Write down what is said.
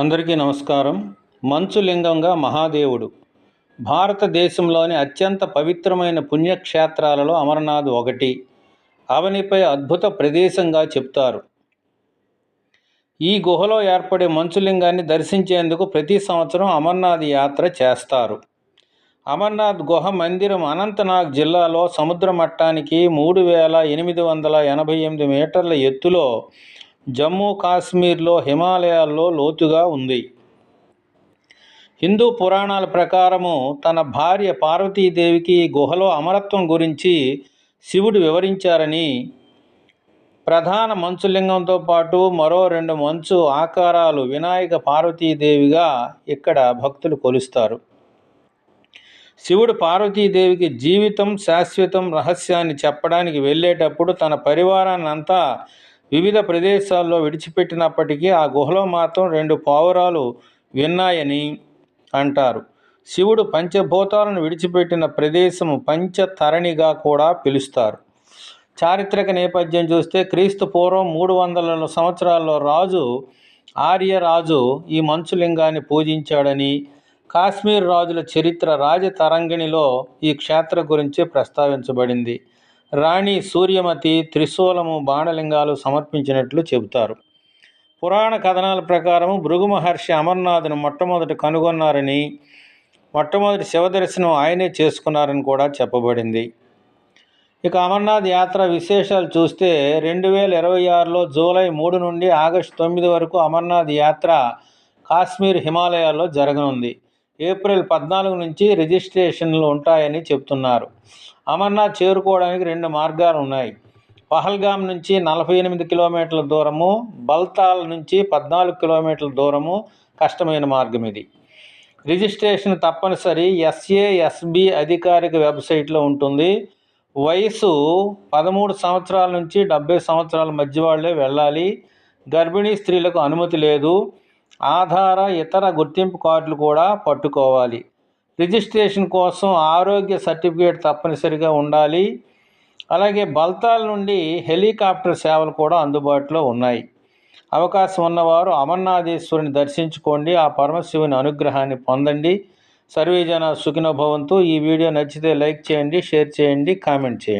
అందరికీ నమస్కారం. మంచులింగంగా మహాదేవుడు. భారతదేశంలోని అత్యంత పవిత్రమైన పుణ్యక్షేత్రాలలో అమర్నాథ్ ఒకటి. అవనిపై అద్భుత ప్రదేశంగా చెప్తారు. ఈ గుహలో ఏర్పడే మంచులింగాన్ని దర్శించేందుకు ప్రతి సంవత్సరం అమర్నాథ్ యాత్ర చేస్తారు. అమర్నాథ్ గుహ మందిరం అనంతనాగ్ జిల్లాలో సముద్ర మట్టానికి 3888 మీటర్ల ఎత్తులో జమ్మూ కాశ్మీర్లో హిమాలయాల్లో లోతుగా ఉంది. హిందూ పురాణాల ప్రకారము తన భార్య పార్వతీదేవికి ఈ గుహలో అమరత్వం గురించి శివుడు వివరించారని, ప్రధాన మంచులింగంతో పాటు మరో 2 మంచు ఆకారాలు వినాయక పార్వతీదేవిగా ఇక్కడ భక్తులు కొలుస్తారు. శివుడు పార్వతీదేవికి జీవితం శాశ్వతం రహస్యాన్ని చెప్పడానికి వెళ్ళేటప్పుడు తన పరివారాన్ని అంతా వివిధ ప్రదేశాల్లో విడిచిపెట్టినప్పటికీ ఆ గుహలో మాత్రం 2 పావురాలు విన్నాయని అంటారు. శివుడు పంచభూతాలను విడిచిపెట్టిన ప్రదేశము పంచతరణిగా కూడా పిలుస్తారు. చారిత్రక నేపథ్యం చూస్తే క్రీస్తు పూర్వం 300 సంవత్సరాల్లో ఆర్యరాజు ఈ మంచులింగాన్ని పూజించాడని, కాశ్మీర్ రాజుల చరిత్ర రాజతరంగిణిలో ఈ క్షేత్రం గురించి ప్రస్తావించబడింది. రాణి సూర్యమతి త్రిశూలము బాణలింగాలు సమర్పించినట్లు చెబుతారు. పురాణ కథనాల ప్రకారం భృగు మహర్షి అమర్నాథ్ను మొట్టమొదట కనుగొన్నారని, మొట్టమొదటి శివదర్శనం ఆయనే చేసుకున్నారని కూడా చెప్పబడింది. ఇక అమర్నాథ్ యాత్ర విశేషాలు చూస్తే 2026లో జూలై 3 నుండి ఆగస్టు 9 వరకు అమర్నాథ్ యాత్ర కాశ్మీర్ హిమాలయాల్లో జరగనుంది. ఏప్రిల్ 14 నుంచి రిజిస్ట్రేషన్లు ఉంటాయని చెబుతున్నారు. అమర్నాథ్ చేరుకోవడానికి 2 మార్గాలు ఉన్నాయి. పహల్గామ్ నుంచి 48 కిలోమీటర్ల దూరము, బల్తాల్ నుంచి 14 కిలోమీటర్ల దూరము కష్టమైన మార్గం ఇది. రిజిస్ట్రేషన్ తప్పనిసరి. SASB అధికారిక వెబ్సైట్లో ఉంటుంది. వయసు 13 సంవత్సరాల నుంచి 70 సంవత్సరాల మధ్య వాళ్ళే వెళ్ళాలి. గర్భిణీ స్త్రీలకు అనుమతి లేదు. ఆధార ఇతర గుర్తింపు కార్డులు కూడా పట్టుకోవాలి. రిజిస్ట్రేషన్ కోసం ఆరోగ్య సర్టిఫికేట్ తప్పనిసరిగా ఉండాలి. అలాగే బల్తాల్ నుండి హెలికాప్టర్ సేవలు కూడా అందుబాటులో ఉన్నాయి. అవకాశం ఉన్నవారు అమర్నాథేశ్వరుని దర్శించుకోండి. ఆ పరమశివుని అనుగ్రహాన్ని పొందండి. సర్వేజన సుఖినో భవంతు. ఈ వీడియో నచ్చితే లైక్ చేయండి, షేర్ చేయండి, కామెంట్ చేయండి.